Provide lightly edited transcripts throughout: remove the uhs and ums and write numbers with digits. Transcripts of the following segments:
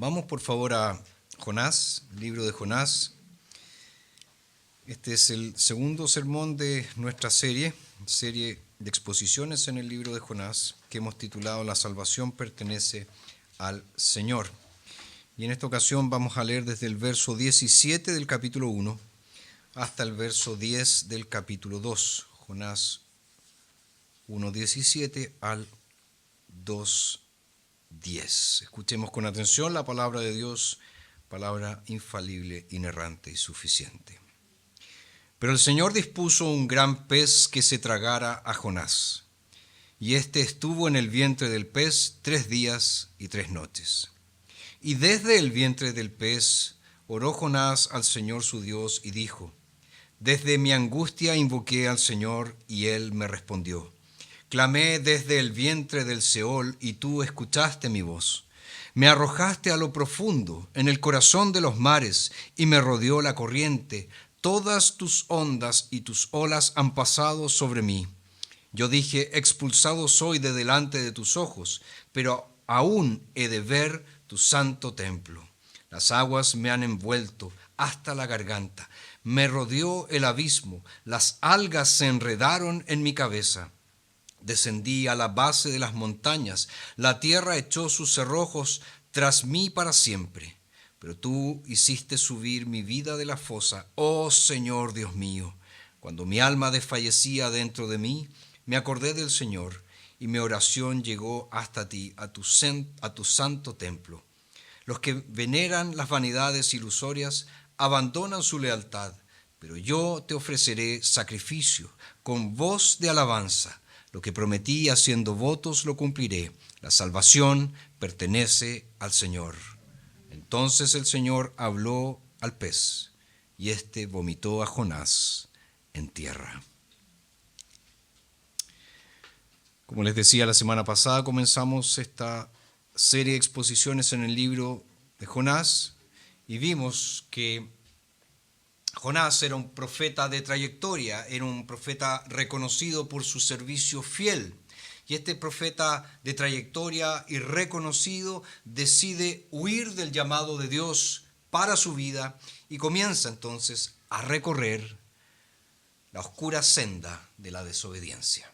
Vamos por favor a Jonás, libro de Jonás. Este es el segundo sermón de nuestra serie de exposiciones en el libro de Jonás, que hemos titulado La salvación pertenece al Señor. Y en esta ocasión vamos a leer desde el verso 17 del capítulo 1 hasta el verso 10 del capítulo 2. Jonás 1:17 al 2:10. Escuchemos con atención la palabra de Dios, palabra infalible, inerrante y suficiente. Pero el Señor dispuso un gran pez que se tragara a Jonás, y éste estuvo en el vientre del pez 3 días y 3 noches. Y desde el vientre del pez oró Jonás al Señor su Dios y dijo: Desde mi angustia invoqué al Señor, y él me respondió. Clamé desde el vientre del Seol, y tú escuchaste mi voz. Me arrojaste a lo profundo, en el corazón de los mares, y me rodeó la corriente. Todas tus ondas y tus olas han pasado sobre mí. Yo dije: expulsado soy de delante de tus ojos, pero aún he de ver tu santo templo. Las aguas me han envuelto hasta la garganta. Me rodeó el abismo. Las algas se enredaron en mi cabeza. Descendí a la base de las montañas. La tierra echó sus cerrojos tras mí para siempre. Pero tú hiciste subir mi vida de la fosa, oh Señor Dios mío. Cuando mi alma desfallecía dentro de mí, me acordé del Señor, y mi oración llegó hasta ti, a tu santo templo. Los que veneran las vanidades ilusorias abandonan su lealtad, pero yo te ofreceré sacrificio con voz de alabanza. Lo que prometí haciendo votos lo cumpliré. La salvación pertenece al Señor. Entonces el Señor habló al pez, y éste vomitó a Jonás en tierra. Como les decía la semana pasada, comenzamos esta serie de exposiciones en el libro de Jonás, y vimos que Jonás era un profeta de trayectoria, era un profeta reconocido por su servicio fiel. Y este profeta de trayectoria y reconocido decide huir del llamado de Dios para su vida y comienza entonces a recorrer la oscura senda de la desobediencia.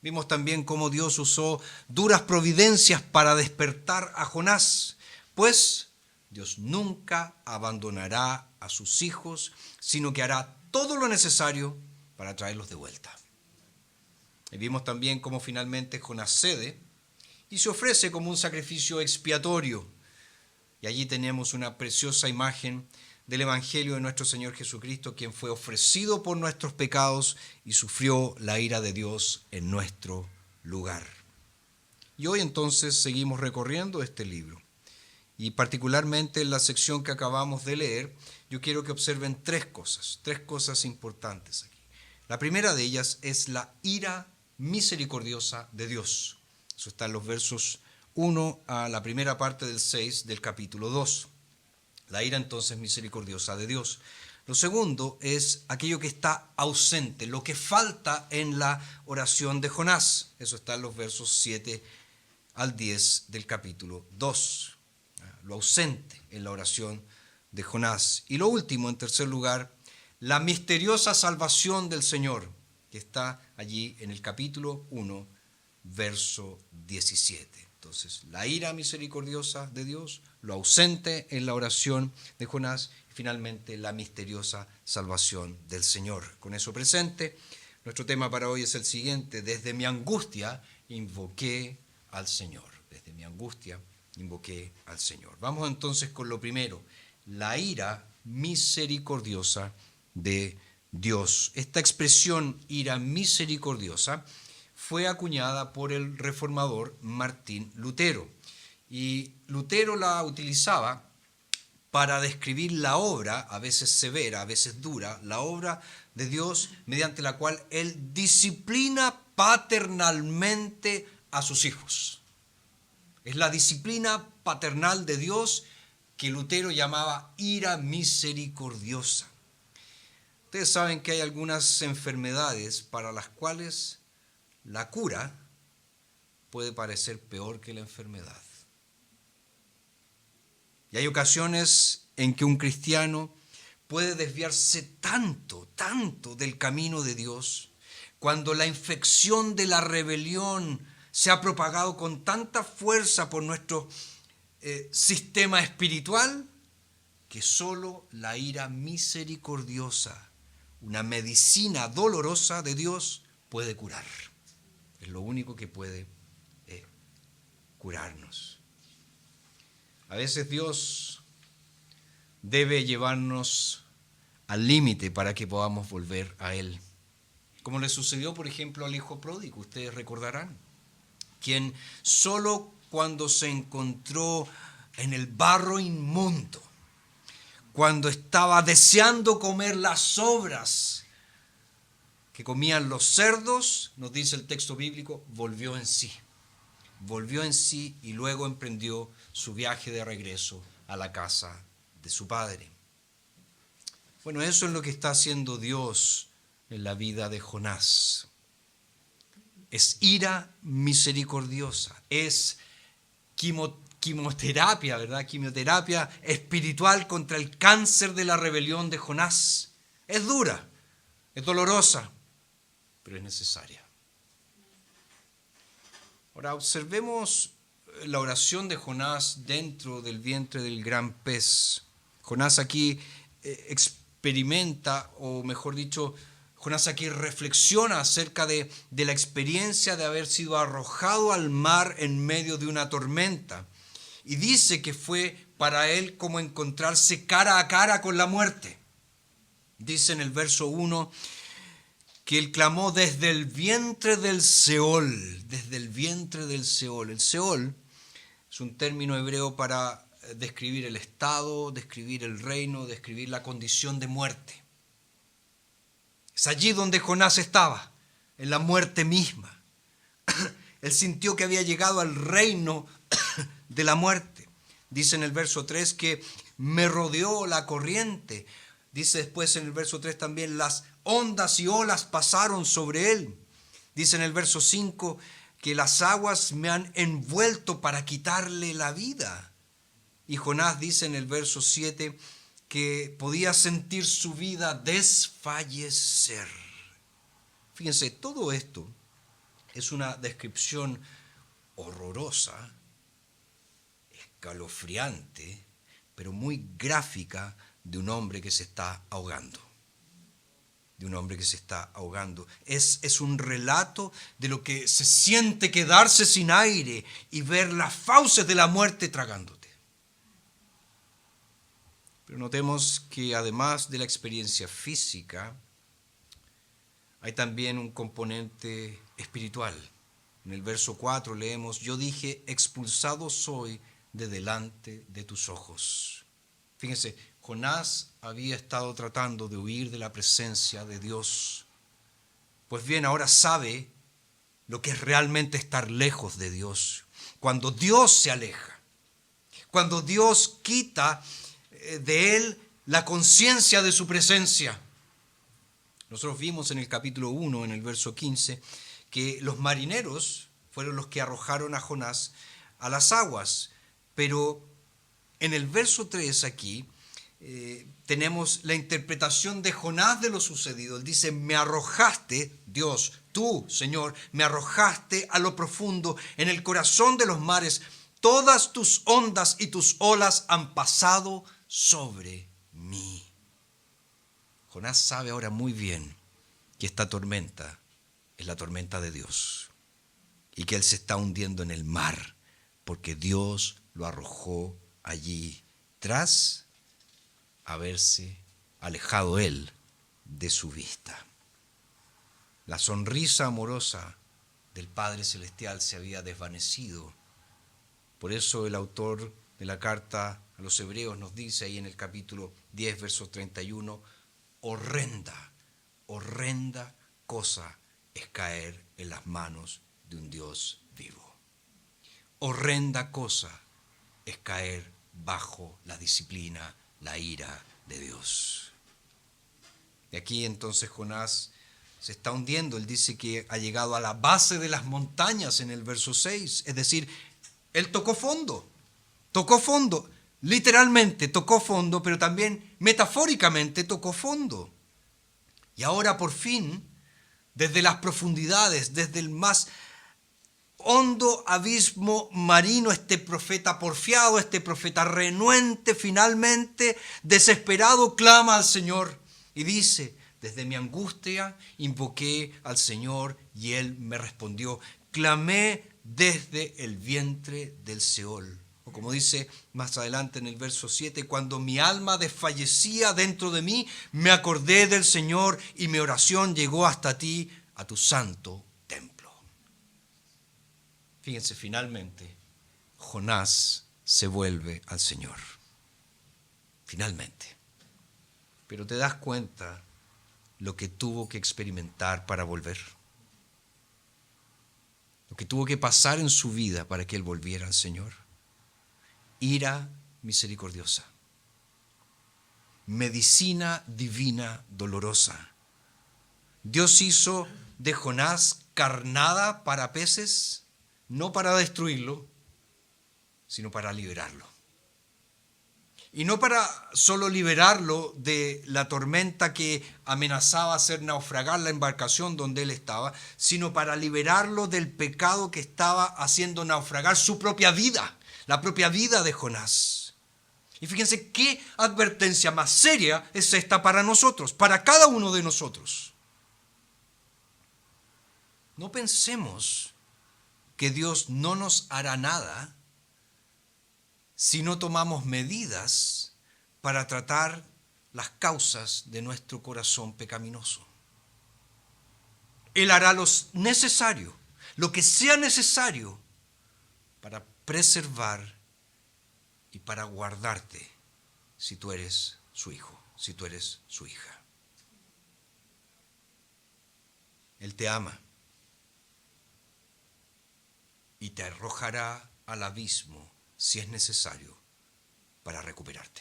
Vimos también cómo Dios usó duras providencias para despertar a Jonás, pues Dios nunca abandonará a sus hijos, sino que hará todo lo necesario para traerlos de vuelta. Y vimos también cómo finalmente Jonás cede y se ofrece como un sacrificio expiatorio. Y allí tenemos una preciosa imagen del Evangelio de nuestro Señor Jesucristo, quien fue ofrecido por nuestros pecados y sufrió la ira de Dios en nuestro lugar. Y hoy entonces seguimos recorriendo este libro. Y particularmente en la sección que acabamos de leer, yo quiero que observen tres cosas importantes aquí. La primera de ellas es la ira misericordiosa de Dios. Eso está en los versos 1 a la primera parte del 6 del capítulo 2. La ira entonces misericordiosa de Dios. Lo segundo es aquello que está ausente, lo que falta en la oración de Jonás. Eso está en los versos 7 al 10 del capítulo 2. Lo ausente en la oración de Jonás. Y lo último, en tercer lugar, la misteriosa salvación del Señor, que está allí en el capítulo 1, verso 17. Entonces, la ira misericordiosa de Dios, lo ausente en la oración de Jonás, y finalmente la misteriosa salvación del Señor. Con eso presente, nuestro tema para hoy es el siguiente: desde mi angustia invoqué al Señor. Desde mi angustia invoqué al Señor. Vamos entonces con lo primero, la ira misericordiosa de Dios. Esta expresión ira misericordiosa fue acuñada por el reformador Martín Lutero. Y Lutero la utilizaba para describir la obra, a veces severa, a veces dura, la obra de Dios mediante la cual Él disciplina paternalmente a sus hijos. Es la disciplina paternal de Dios que Lutero llamaba ira misericordiosa. Ustedes saben que hay algunas enfermedades para las cuales la cura puede parecer peor que la enfermedad. Y hay ocasiones en que un cristiano puede desviarse tanto del camino de Dios, cuando la infección de la rebelión se ha propagado con tanta fuerza por nuestro sistema espiritual, que solo la ira misericordiosa, una medicina dolorosa de Dios, puede curar. Es lo único que puede curarnos. A veces Dios debe llevarnos al límite para que podamos volver a Él. Como le sucedió, por ejemplo, al hijo pródigo, ustedes recordarán, quien solo cuando se encontró en el barro inmundo, cuando estaba deseando comer las sobras que comían los cerdos, nos dice el texto bíblico, volvió en sí y luego emprendió su viaje de regreso a la casa de su padre. Bueno, eso es lo que está haciendo Dios en la vida de Jonás. Es ira misericordiosa, es quimioterapia, ¿verdad? Quimioterapia espiritual contra el cáncer de la rebelión de Jonás. Es dura, es dolorosa, pero es necesaria. Ahora observemos la oración de Jonás dentro del vientre del gran pez. Jonás aquí experimenta, o mejor dicho, Jonás aquí reflexiona acerca de la experiencia de haber sido arrojado al mar en medio de una tormenta. Y dice que fue para él como encontrarse cara a cara con la muerte. Dice en el verso 1 que él clamó desde el vientre del Seol, desde el vientre del Seol. El Seol es un término hebreo para describir el estado, describir el reino, describir la condición de muerte. Es allí donde Jonás estaba, en la muerte misma. Él sintió que había llegado al reino de la muerte. Dice en el verso 3 que me rodeó la corriente. Dice después en el verso 3 también las ondas y olas pasaron sobre él. Dice en el verso 5 que las aguas me han envuelto para quitarle la vida. Y Jonás dice en el verso 7 que podía sentir su vida desfallecer. Fíjense, todo esto es una descripción horrorosa, escalofriante, pero muy gráfica de un hombre que se está ahogando. De un hombre que se está ahogando. Es un relato de lo que se siente quedarse sin aire y ver las fauces de la muerte tragándote. Pero notemos que además de la experiencia física, hay también un componente espiritual. En el verso 4 leemos, yo dije, expulsado soy de delante de tus ojos. Fíjense, Jonás había estado tratando de huir de la presencia de Dios. Pues bien, ahora sabe lo que es realmente estar lejos de Dios. Cuando Dios se aleja, cuando Dios quita de él la conciencia de su presencia. Nosotros vimos en el capítulo 1, en el verso 15, que los marineros fueron los que arrojaron a Jonás a las aguas. Pero en el verso 3 aquí tenemos la interpretación de Jonás de lo sucedido. Él dice, me arrojaste, Dios, tú, Señor, me arrojaste a lo profundo, en el corazón de los mares. Todas tus ondas y tus olas han pasado sobre mí. Jonás sabe ahora muy bien que esta tormenta es la tormenta de Dios y que él se está hundiendo en el mar porque Dios lo arrojó allí tras haberse alejado él de su vista. La sonrisa amorosa del Padre Celestial se había desvanecido. Por eso el autor de la carta a los Hebreos nos dice ahí en el capítulo 10, verso 31, horrenda cosa es caer en las manos de un Dios vivo. Horrenda cosa es caer bajo la disciplina, la ira de Dios. Y aquí entonces Jonás se está hundiendo. Él dice que ha llegado a la base de las montañas en el verso 6. Es decir, él tocó fondo. literalmente tocó fondo, pero también metafóricamente tocó fondo. Y ahora por fin, desde las profundidades, desde el más hondo abismo marino, este profeta porfiado, este profeta renuente, finalmente, desesperado, clama al Señor y dice: desde mi angustia invoqué al Señor y Él me respondió. Clamé desde el vientre del Seol. O como dice más adelante en el verso 7, cuando mi alma desfallecía dentro de mí, me acordé del Señor y mi oración llegó hasta ti, a tu santo templo. Fíjense, finalmente, Jonás se vuelve al Señor. Finalmente. Pero te das cuenta lo que tuvo que experimentar para volver. Lo que tuvo que pasar en su vida para que él volviera al Señor. Ira misericordiosa. Medicina divina dolorosa. Dios hizo de Jonás carnada para peces, no para destruirlo, sino para liberarlo. Y no para solo liberarlo de la tormenta que amenazaba hacer naufragar la embarcación donde él estaba, sino para liberarlo del pecado que estaba haciendo naufragar su propia vida, la propia vida de Jonás. Y fíjense qué advertencia más seria es esta para nosotros, para cada uno de nosotros. No pensemos que Dios no nos hará nada si no tomamos medidas para tratar las causas de nuestro corazón pecaminoso. Él hará lo necesario, lo que sea necesario para preservar y para guardarte si tú eres su hijo, si tú eres su hija. Él te ama y te arrojará al abismo si es necesario para recuperarte.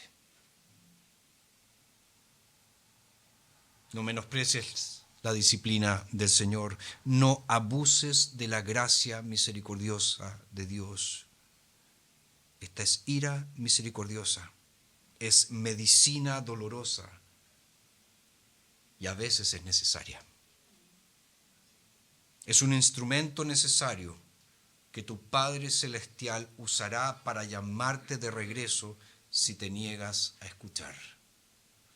No menosprecies la disciplina del Señor. No abuses de la gracia misericordiosa de Dios. Esta es ira misericordiosa. Es medicina dolorosa. Y a veces es necesaria. Es un instrumento necesario que tu Padre Celestial usará para llamarte de regreso si te niegas a escuchar,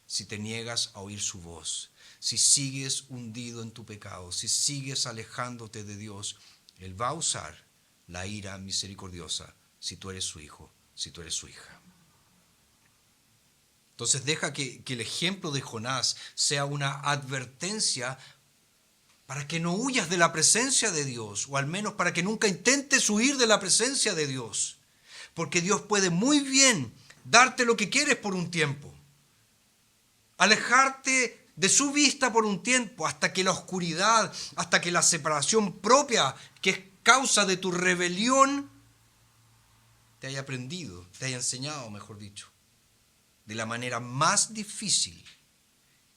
si te niegas a oír su voz, si sigues hundido en tu pecado, si sigues alejándote de Dios. Él va a usar la ira misericordiosa si tú eres su hijo, si tú eres su hija. Entonces deja que el ejemplo de Jonás sea una advertencia para que no huyas de la presencia de Dios, o al menos para que nunca intentes huir de la presencia de Dios. Porque Dios puede muy bien darte lo que quieres por un tiempo, alejarte de su vista por un tiempo, hasta que la oscuridad, hasta que la separación propia, que es causa de tu rebelión, te haya aprendido, te haya enseñado, mejor dicho, de la manera más difícil,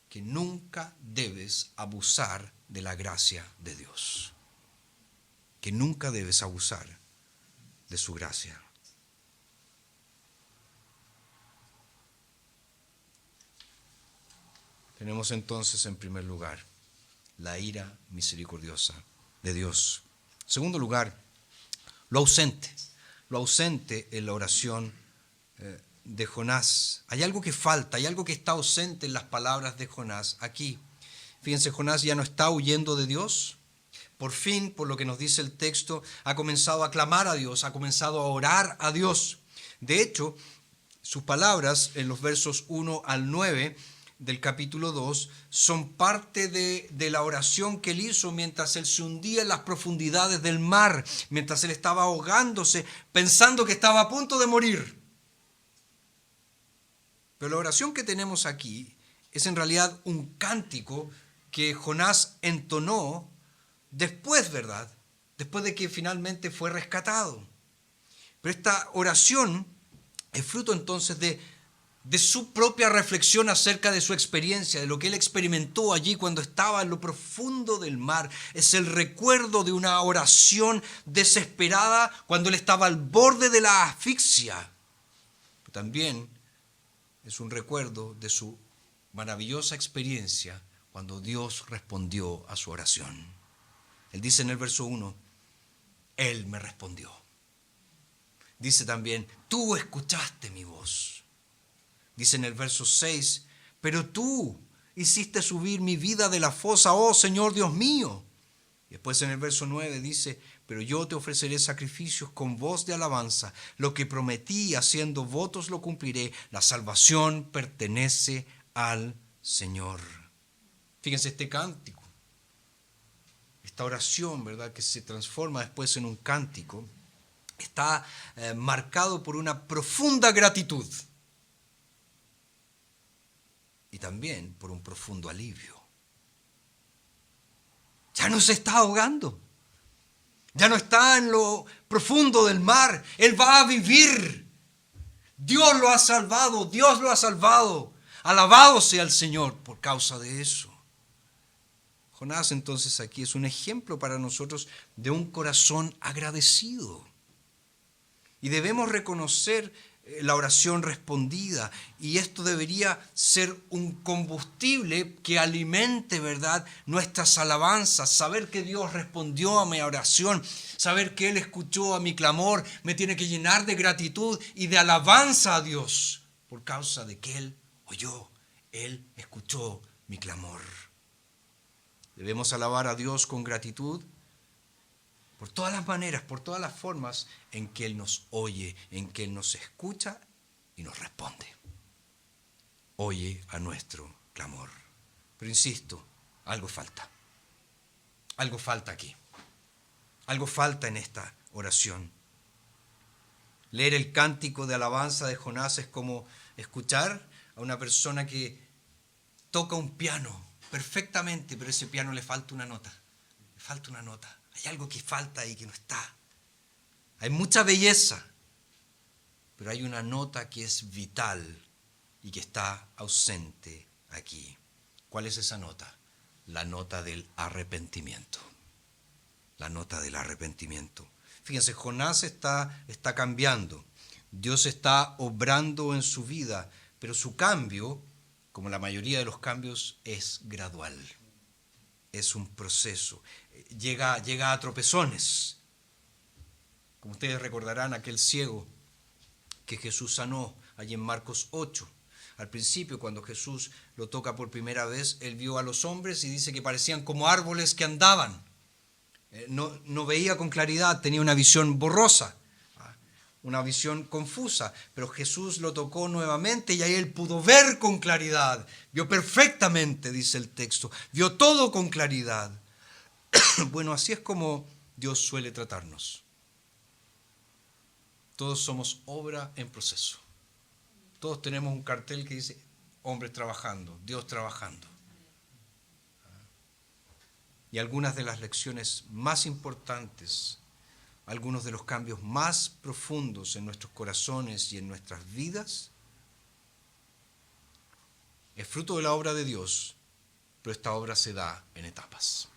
que nunca debes abusar de la gracia de Dios. Que nunca debes abusar de su gracia. Tenemos entonces en primer lugar la ira misericordiosa de Dios. En segundo lugar, lo ausente en la oración de Jonás. Hay algo que falta, hay algo que está ausente en las palabras de Jonás aquí. Fíjense, Jonás ya no está huyendo de Dios. Por fin, por lo que nos dice el texto, ha comenzado a clamar a Dios, ha comenzado a orar a Dios. De hecho, sus palabras en los versos 1 al 9 del capítulo 2 son parte de la oración que él hizo mientras él se hundía en las profundidades del mar, mientras él estaba ahogándose, pensando que estaba a punto de morir. Pero la oración que tenemos aquí es en realidad un cántico que Jonás entonó después, ¿verdad? Después de que finalmente fue rescatado. Pero esta oración es fruto entonces de su propia reflexión acerca de su experiencia, de lo que él experimentó allí cuando estaba en lo profundo del mar. Es el recuerdo de una oración desesperada cuando él estaba al borde de la asfixia. pero también es un recuerdo de su maravillosa experiencia cuando Dios respondió a su oración. Él dice en el verso 1, Él me respondió. Dice también, tú escuchaste mi voz. Dice en el verso 6, pero tú hiciste subir mi vida de la fosa, oh Señor Dios mío. Y después en el verso 9 dice, pero yo te ofreceré sacrificios con voz de alabanza. Lo que prometí haciendo votos lo cumpliré. La salvación pertenece al Señor. Fíjense este cántico, esta oración, ¿verdad?, que se transforma después en un cántico, está marcado por una profunda gratitud y también por un profundo alivio. Ya no se está ahogando, ya no está en lo profundo del mar, Él va a vivir. Dios lo ha salvado, Dios lo ha salvado. Alabado sea el Señor por causa de eso. Jonás entonces aquí es un ejemplo para nosotros de un corazón agradecido. Y debemos reconocer la oración respondida. Y esto debería ser un combustible que alimente, ¿verdad?, nuestras alabanzas. Saber que Dios respondió a mi oración, saber que Él escuchó a mi clamor, me tiene que llenar de gratitud y de alabanza a Dios por causa de que Él oyó, Él escuchó mi clamor. Debemos alabar a Dios con gratitud por todas las maneras, por todas las formas en que Él nos oye, en que Él nos escucha y nos responde. Oye a nuestro clamor. Pero insisto, algo falta. Algo falta aquí. Algo falta en esta oración. Leer el cántico de alabanza de Jonás es como escuchar a una persona que toca un piano perfectamente, pero a ese piano le falta una nota. Le falta una nota. Hay algo que falta ahí que no está. Hay mucha belleza, pero hay una nota que es vital y que está ausente aquí. ¿Cuál es esa nota? La nota del arrepentimiento. La nota del arrepentimiento. Fíjense, Jonás está cambiando. Dios está obrando en su vida, pero su cambio, como la mayoría de los cambios, es gradual. Es un proceso. Llega a tropezones. Como ustedes recordarán, aquel ciego que Jesús sanó allí en Marcos 8. Al principio, cuando Jesús lo toca por primera vez, Él vio a los hombres y dice que parecían como árboles que andaban. No veía con claridad, tenía una visión borrosa, una visión confusa, pero Jesús lo tocó nuevamente y ahí Él pudo ver con claridad. Vio perfectamente, dice el texto, vio todo con claridad. Bueno, así es como Dios suele tratarnos. Todos somos obra en proceso. Todos tenemos un cartel que dice hombres trabajando, Dios trabajando. Y algunas de las lecciones más importantes, algunos de los cambios más profundos en nuestros corazones y en nuestras vidas, es fruto de la obra de Dios, pero esta obra se da en etapas.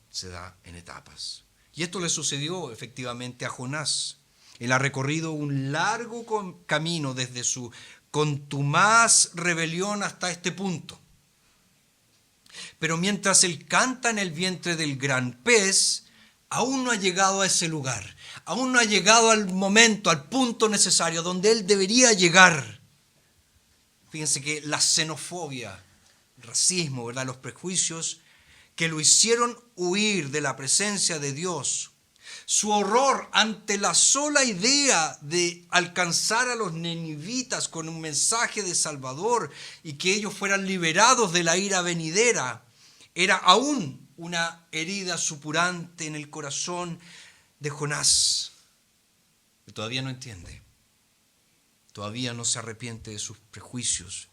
Se da en etapas. Y esto le sucedió efectivamente a Jonás. Él ha recorrido un largo camino desde su contumaz rebelión hasta este punto. Pero mientras él canta en el vientre del gran pez, aún no ha llegado a ese lugar. Aún no ha llegado al momento, al punto necesario donde él debería llegar. Fíjense que la xenofobia, el racismo, ¿verdad?, los prejuicios que lo hicieron huir de la presencia de Dios, su horror ante la sola idea de alcanzar a los ninivitas con un mensaje de Salvador y que ellos fueran liberados de la ira venidera, era aún una herida supurante en el corazón de Jonás, que todavía no entiende, todavía no se arrepiente de sus prejuicios,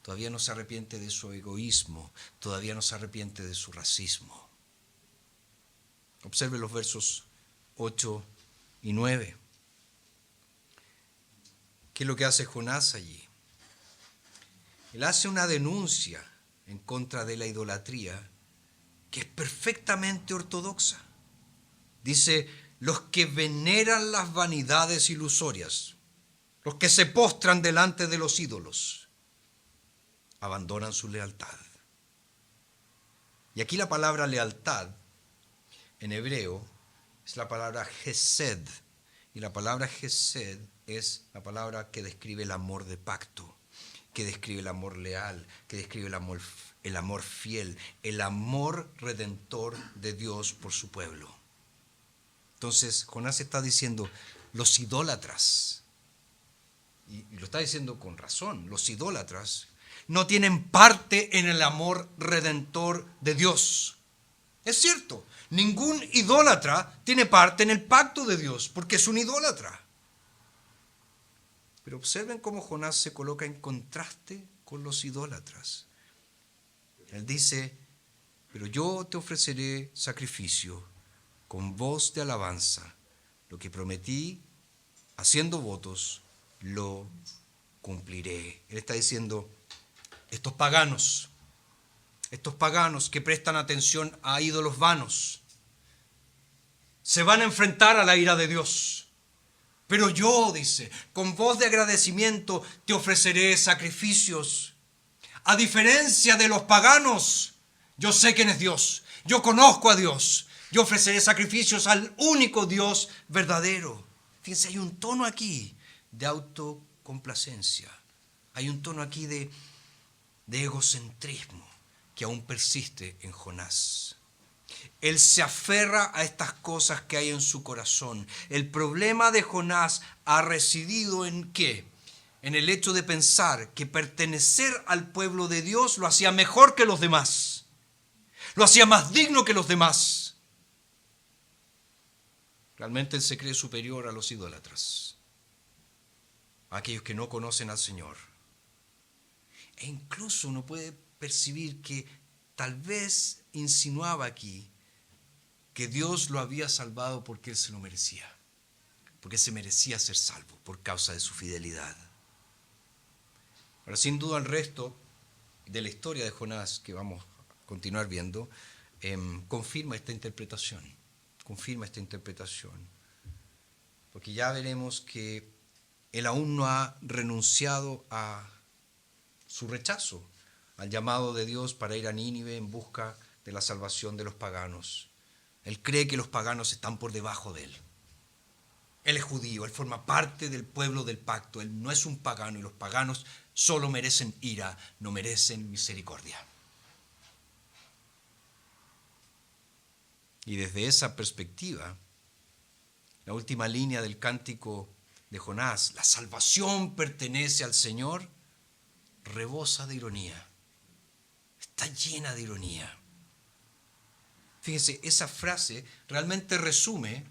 todavía no se arrepiente de su egoísmo, todavía no se arrepiente de su racismo. Observe los versos 8 y 9. ¿Qué es lo que hace Jonás allí? Él hace una denuncia en contra de la idolatría que es perfectamente ortodoxa. Dice, los que veneran las vanidades ilusorias. los que se postran delante de los ídolos, abandonan su lealtad. Y aquí la palabra lealtad en hebreo es la palabra hesed. Y la palabra hesed es la palabra que describe el amor de pacto, que describe el amor leal, que describe el amor fiel, el amor redentor de Dios por su pueblo. Entonces Jonás está diciendo, los idólatras, y lo está diciendo con razón, los idólatras no tienen parte en el amor redentor de Dios. Es cierto, ningún idólatra tiene parte en el pacto de Dios, porque es un idólatra. Pero observen cómo Jonás se coloca en contraste con los idólatras. Él dice, pero yo te ofreceré sacrificio con voz de alabanza. Lo que prometí, haciendo votos, lo cumpliré. Él está diciendo, estos paganos que prestan atención a ídolos vanos, se van a enfrentar a la ira de Dios. Pero yo, dice, con voz de agradecimiento te ofreceré sacrificios. A diferencia de los paganos, yo sé quién es Dios. Yo conozco a Dios. Yo ofreceré sacrificios al único Dios verdadero. Fíjense, hay un tono aquí de autocomplacencia. Hay un tono aquí de egocentrismo que aún persiste en Jonás. Él se aferra a estas cosas que hay en su corazón. El problema de Jonás ha residido en ¿qué? En el hecho de pensar que pertenecer al pueblo de Dios lo hacía mejor que los demás. Lo hacía más digno que los demás. Realmente él se cree superior a los idólatras, a aquellos que no conocen al Señor. E incluso uno puede percibir que tal vez insinuaba aquí que Dios lo había salvado porque él se lo merecía, porque se merecía ser salvo por causa de su fidelidad. Ahora, sin duda, el resto de la historia de Jonás, que vamos a continuar viendo, confirma esta interpretación, porque ya veremos que él aún no ha renunciado a su rechazo al llamado de Dios para ir a Nínive en busca de la salvación de los paganos. Él cree que los paganos están por debajo de él. Él es judío, él forma parte del pueblo del pacto, él no es un pagano y los paganos solo merecen ira, no merecen misericordia. Y desde esa perspectiva, la última línea del cántico de Jonás, la salvación pertenece al Señor, rebosa de ironía. Está llena de ironía. Fíjense, esa frase realmente resume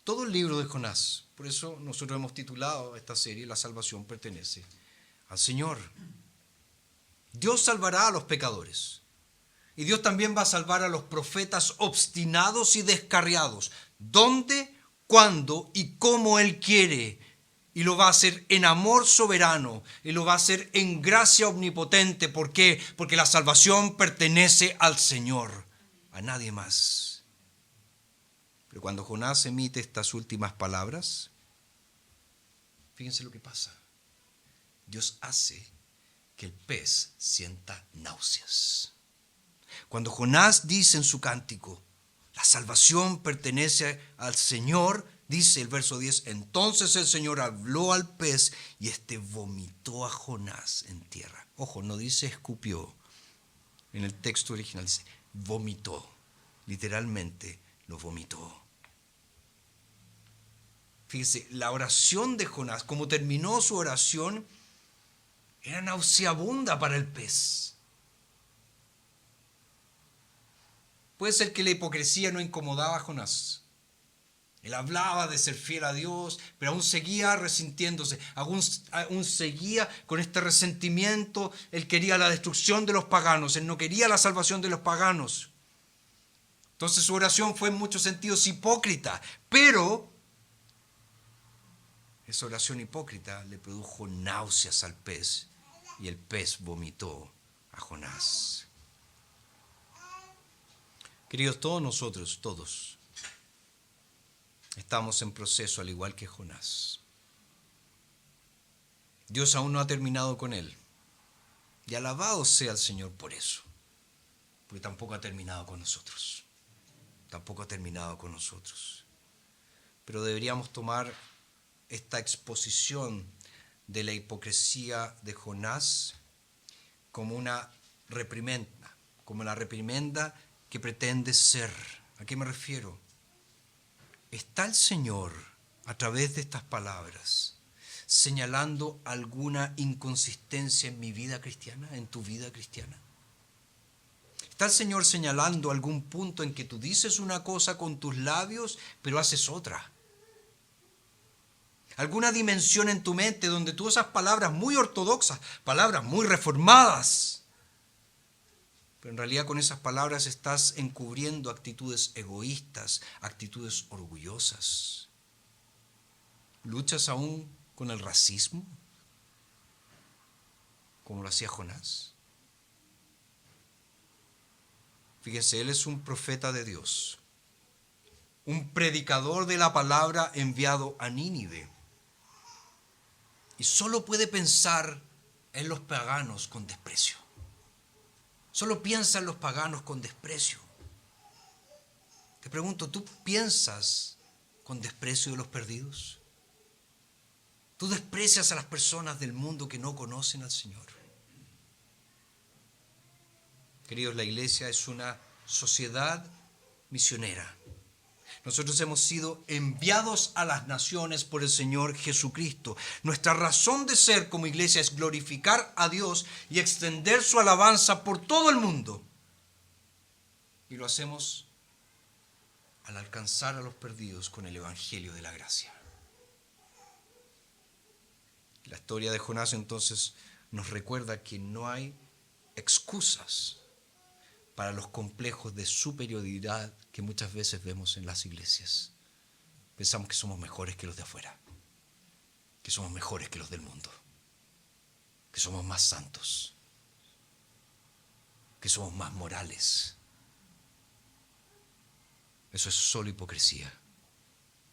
todo el libro de Jonás. Por eso nosotros hemos titulado esta serie La salvación pertenece al Señor. Dios salvará a los pecadores. Y Dios también va a salvar a los profetas obstinados y descarriados. ¿Dónde, cuándo y cómo Él quiere? Y lo va a hacer en amor soberano. Y lo va a hacer en gracia omnipotente. ¿Por qué? Porque la salvación pertenece al Señor, a nadie más. Pero cuando Jonás emite estas últimas palabras, fíjense lo que pasa. Dios hace que el pez sienta náuseas. Cuando Jonás dice en su cántico, la salvación pertenece al Señor, dice el verso 10, entonces el Señor habló al pez y éste vomitó a Jonás en tierra. Ojo, no dice escupió. En el texto original dice vomitó. Literalmente lo vomitó. Fíjese, la oración de Jonás, como terminó su oración, era nauseabunda para el pez. Puede ser que la hipocresía no incomodaba a Jonás. Él hablaba de ser fiel a Dios, pero aún seguía resintiéndose, aún seguía con este resentimiento. Él quería la destrucción de los paganos, él no quería la salvación de los paganos. Entonces su oración fue en muchos sentidos hipócrita, pero esa oración hipócrita le produjo náuseas al pez y el pez vomitó a Jonás. Queridos, todos nosotros, todos, estamos en proceso al igual que Jonás. Dios aún no ha terminado con él. Y alabado sea el Señor por eso. Porque tampoco ha terminado con nosotros. Tampoco ha terminado con nosotros. Pero deberíamos tomar esta exposición de la hipocresía de Jonás como una reprimenda, como la reprimenda que pretende ser. ¿A qué me refiero? ¿Está el Señor, a través de estas palabras, señalando alguna inconsistencia en mi vida cristiana, en tu vida cristiana? ¿Está el Señor señalando algún punto en que tú dices una cosa con tus labios, pero haces otra? ¿Alguna dimensión en tu mente donde tú usas palabras muy ortodoxas, palabras muy reformadas, pero en realidad con esas palabras estás encubriendo actitudes egoístas, actitudes orgullosas? ¿Luchas aún con el racismo, como lo hacía Jonás? Fíjense, él es un profeta de Dios, un predicador de la palabra enviado a Nínive. Y solo puede pensar en los paganos con desprecio. Solo piensa en los paganos con desprecio. Te pregunto, ¿tú piensas con desprecio de los perdidos? ¿Tú desprecias a las personas del mundo que no conocen al Señor? Queridos, la iglesia es una sociedad misionera. Nosotros hemos sido enviados a las naciones por el Señor Jesucristo. Nuestra razón de ser como iglesia es glorificar a Dios y extender su alabanza por todo el mundo. Y lo hacemos al alcanzar a los perdidos con el Evangelio de la gracia. La historia de Jonás entonces nos recuerda que no hay excusas para los complejos de superioridad que muchas veces vemos en las iglesias. Pensamos que somos mejores que los de afuera, que somos mejores que los del mundo, que somos más santos, que somos más morales. Eso es solo hipocresía,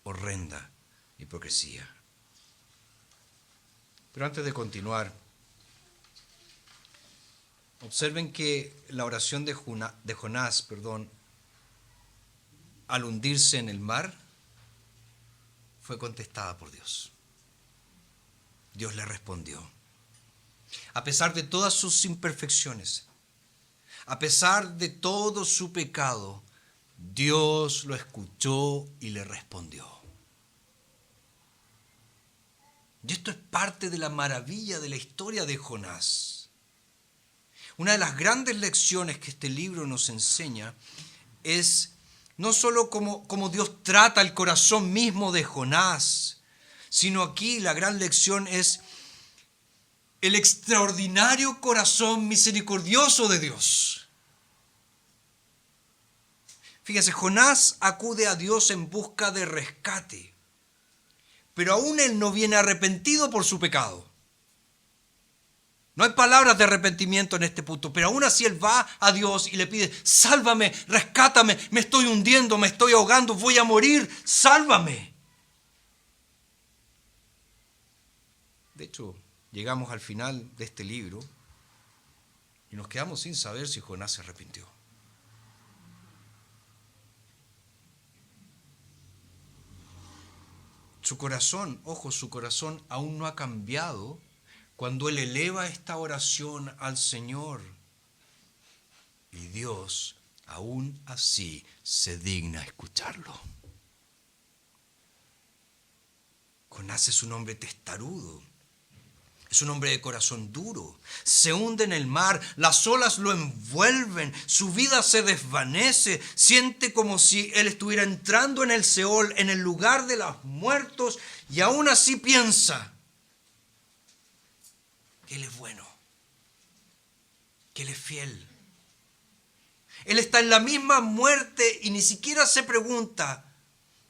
horrenda hipocresía. Pero antes de continuar, observen que la oración de Jonás, al hundirse en el mar, fue contestada por Dios. Dios le respondió. A pesar de todas sus imperfecciones, a pesar de todo su pecado, Dios lo escuchó y le respondió. Y esto es parte de la maravilla de la historia de Jonás. Una de las grandes lecciones que este libro nos enseña es no solo cómo Dios trata el corazón mismo de Jonás, sino aquí la gran lección es el extraordinario corazón misericordioso de Dios. Fíjense, Jonás acude a Dios en busca de rescate, pero aún él no viene arrepentido por su pecado. No hay palabras de arrepentimiento en este punto, pero aún así él va a Dios y le pide, sálvame, rescátame, me estoy hundiendo, me estoy ahogando, voy a morir, sálvame. De hecho, llegamos al final de este libro y nos quedamos sin saber si Jonás se arrepintió. Su corazón aún no ha cambiado cuando él eleva esta oración al Señor. Y Dios, aún así, se digna escucharlo. Jonás es un hombre testarudo. Es un hombre de corazón duro. Se hunde en el mar, las olas lo envuelven, su vida se desvanece, siente como si él estuviera entrando en el Seol, en el lugar de los muertos, y aún así piensa que Él es bueno, que Él es fiel. Él está en la misma muerte y ni siquiera se pregunta,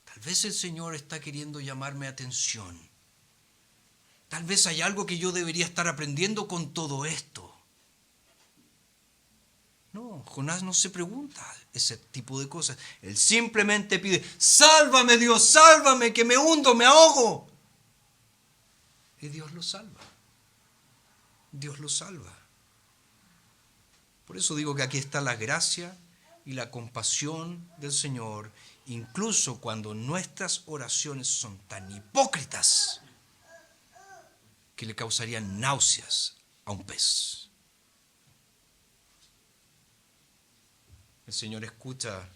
tal vez el Señor está queriendo llamarme atención. Tal vez hay algo que yo debería estar aprendiendo con todo esto. No, Jonás no se pregunta ese tipo de cosas. Él simplemente pide, sálvame Dios, sálvame, que me hundo, me ahogo. Y Dios lo salva. Dios lo salva. Por eso digo que aquí está la gracia y la compasión del Señor, incluso cuando nuestras oraciones son tan hipócritas que le causarían náuseas a un pez. El Señor escucha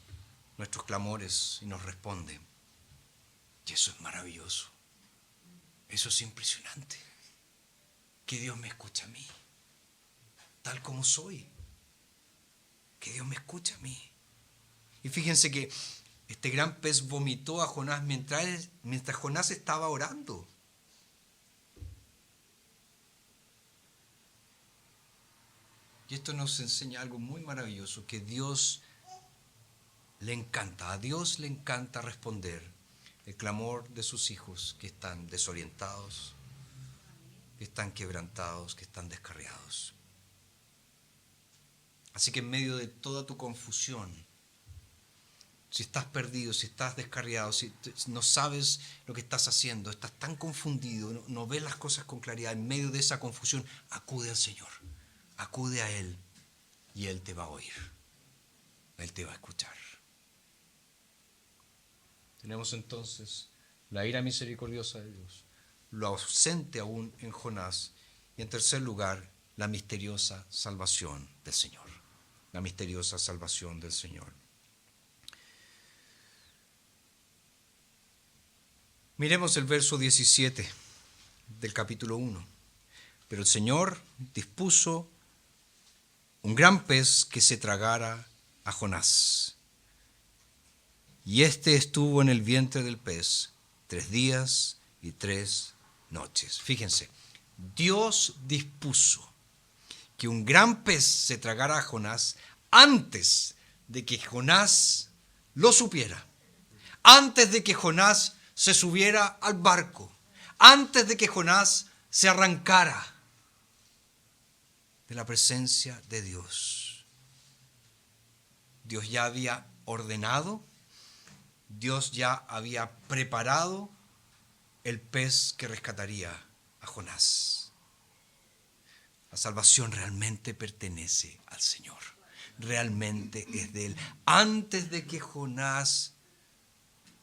nuestros clamores y nos responde. Y eso es maravilloso. Eso es impresionante. Que Dios me escucha a mí, tal como soy. Que Dios me escucha a mí. Y fíjense que este gran pez vomitó a Jonás mientras Jonás estaba orando. Y esto nos enseña algo muy maravilloso, que a Dios le encanta responder el clamor de sus hijos que están desorientados, que están quebrantados, que están descarriados. Así que en medio de toda tu confusión, si estás perdido, si estás descarriado, si no sabes lo que estás haciendo, estás tan confundido, no ves las cosas con claridad, en medio de esa confusión, acude al Señor, acude a Él y Él te va a oír, Él te va a escuchar. Tenemos entonces la ira misericordiosa de Dios, lo ausente aún en Jonás, y en tercer lugar, la misteriosa salvación del Señor. La misteriosa salvación del Señor. Miremos el verso 17 del capítulo 1. Pero el Señor dispuso un gran pez que se tragara a Jonás. Y éste estuvo en el vientre del pez 3 días y 3 noches. Fíjense, Dios dispuso que un gran pez se tragara a Jonás antes de que Jonás lo supiera, antes de que Jonás se subiera al barco, antes de que Jonás se arrancara de la presencia de Dios. Dios ya había ordenado, Dios ya había preparado el pez que rescataría a Jonás. La salvación realmente pertenece al Señor, realmente es de Él. Antes de que Jonás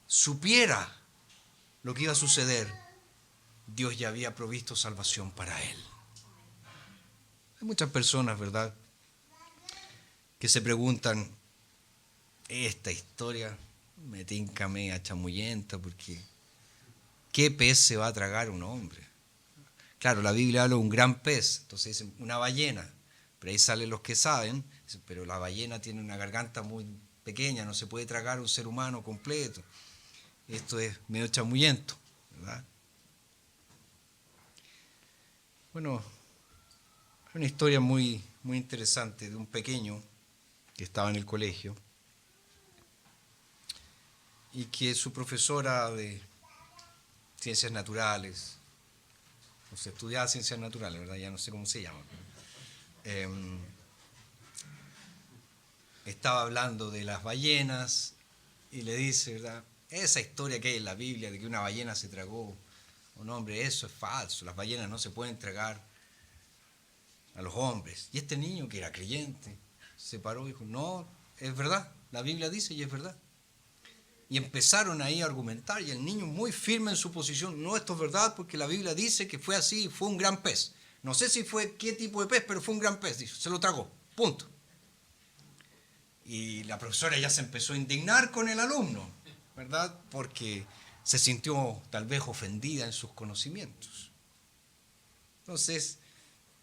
supiera lo que iba a suceder, Dios ya había provisto salvación para él. Hay muchas personas, ¿verdad?, que se preguntan, esta historia me tinca media chamullenta, porque ¿qué pez se va a tragar un hombre? Claro, la Biblia habla de un gran pez, entonces dicen una ballena, pero ahí salen los que saben, pero la ballena tiene una garganta muy pequeña, no se puede tragar un ser humano completo. Esto es medio chamullento, ¿verdad? Bueno, hay una historia muy interesante de un pequeño que estaba en el colegio y que su profesora de ciencias naturales, o sea, estudiaba ciencias naturales, ¿verdad? Ya no sé cómo se llama. Estaba hablando de las ballenas y le dice, ¿verdad?, esa historia que hay en la Biblia de que una ballena se tragó un hombre, eso es falso, las ballenas no se pueden tragar a los hombres. Y este niño, que era creyente, se paró y dijo, no, es verdad, la Biblia dice y es verdad. Y empezaron ahí a argumentar, y el niño muy firme en su posición, no, esto es verdad porque la Biblia dice que fue así, fue un gran pez. No sé si fue qué tipo de pez, pero fue un gran pez, dijo, se lo tragó, punto. Y la profesora ya se empezó a indignar con el alumno, ¿verdad?, porque se sintió tal vez ofendida en sus conocimientos. Entonces,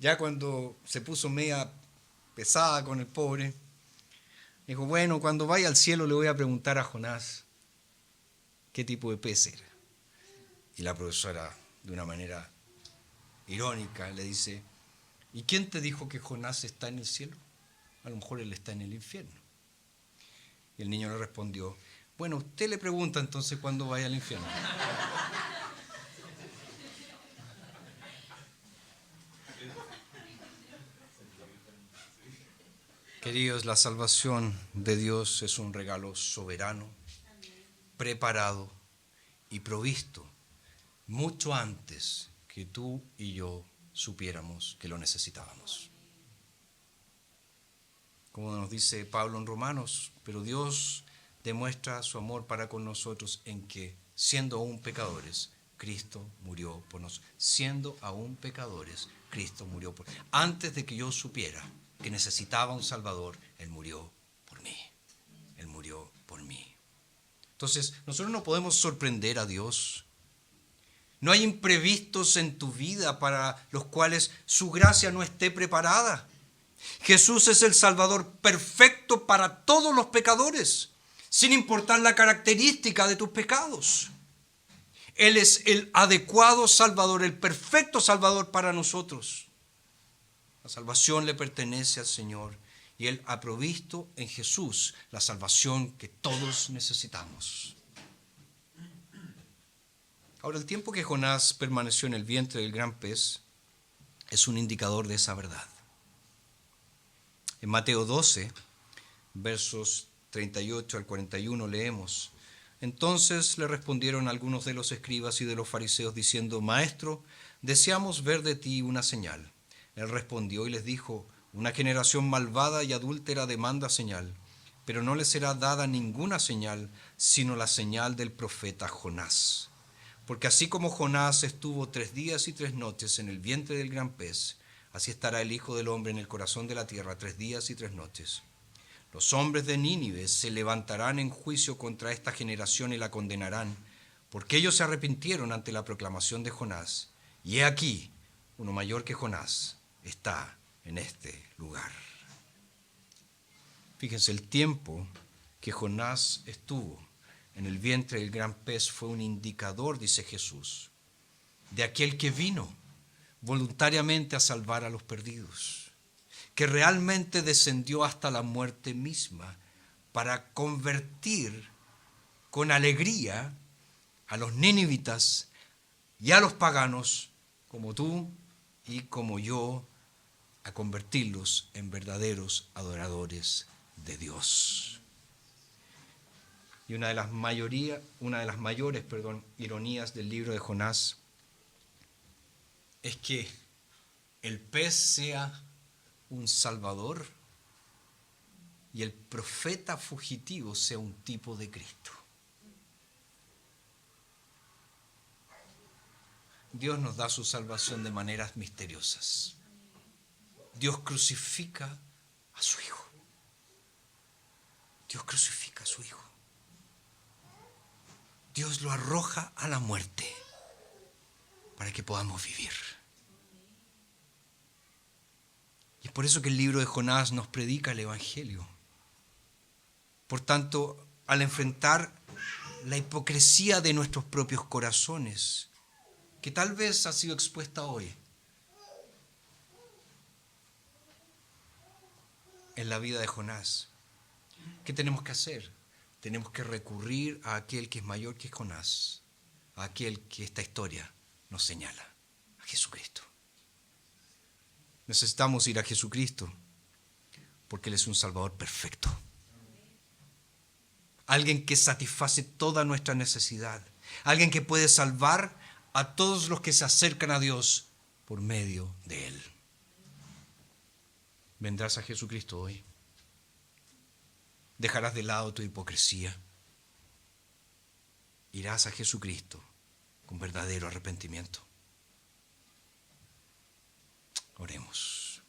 ya cuando se puso media pesada con el pobre, dijo, bueno, cuando vaya al cielo le voy a preguntar a Jonás qué tipo de pez era. Y la profesora, de una manera irónica, le dice, ¿y quién te dijo que Jonás está en el cielo? A lo mejor él está en el infierno. Y el niño le respondió, bueno, usted le pregunta entonces cuándo vaya al infierno. Queridos, la salvación de Dios es un regalo soberano, preparado y provisto mucho antes que tú y yo supiéramos que lo necesitábamos. Como nos dice Pablo en Romanos, pero Dios demuestra su amor para con nosotros en que, siendo aún pecadores, Cristo murió por nosotros. Siendo aún pecadores, Cristo murió por nosotros. Antes de que yo supiera que necesitaba un Salvador, Él murió por mí. Él murió por mí. Entonces, nosotros no podemos sorprender a Dios. No hay imprevistos en tu vida para los cuales su gracia no esté preparada. Jesús es el Salvador perfecto para todos los pecadores, sin importar la característica de tus pecados. Él es el adecuado Salvador, el perfecto Salvador para nosotros. La salvación le pertenece al Señor y Él ha provisto en Jesús la salvación que todos necesitamos. Ahora, el tiempo que Jonás permaneció en el vientre del gran pez es un indicador de esa verdad. En Mateo 12, versos 38 al 41 leemos: Entonces le respondieron algunos de los escribas y de los fariseos diciendo: Maestro, deseamos ver de ti una señal. Él respondió y les dijo: Una generación malvada y adúltera demanda señal, pero no le será dada ninguna señal sino la señal del profeta Jonás. Porque así como Jonás estuvo 3 días y 3 noches en el vientre del gran pez, así estará el Hijo del Hombre en el corazón de la tierra 3 días y 3 noches. Los hombres de Nínive se levantarán en juicio contra esta generación y la condenarán, porque ellos se arrepintieron ante la proclamación de Jonás. Y he aquí, uno mayor que Jonás está en este lugar. Fíjense, el tiempo que Jonás estuvo en el vientre del gran pez fue un indicador, dice Jesús, de aquel que vino voluntariamente a salvar a los perdidos, que realmente descendió hasta la muerte misma para convertir con alegría a los ninivitas y a los paganos, como tú y como yo, a convertirlos en verdaderos adoradores de Dios. Y una de las mayores ironías del libro de Jonás es que el pez sea un salvador y el profeta fugitivo sea un tipo de Cristo. Dios nos da su salvación de maneras misteriosas. Dios crucifica a su Hijo. Dios crucifica a su Hijo. Dios lo arroja a la muerte para que podamos vivir. Y es por eso que el libro de Jonás nos predica el Evangelio. Por tanto, al enfrentar la hipocresía de nuestros propios corazones, que tal vez ha sido expuesta hoy en la vida de Jonás, ¿qué tenemos que hacer? Tenemos que recurrir a aquel que es mayor que Jonás, a aquel que esta historia nos señala, a Jesucristo. Necesitamos ir a Jesucristo porque Él es un Salvador perfecto. Alguien que satisface toda nuestra necesidad. Alguien que puede salvar a todos los que se acercan a Dios por medio de Él. ¿Vendrás a Jesucristo hoy? ¿Dejarás de lado tu hipocresía? ¿Irás a Jesucristo con verdadero arrepentimiento? Oremos.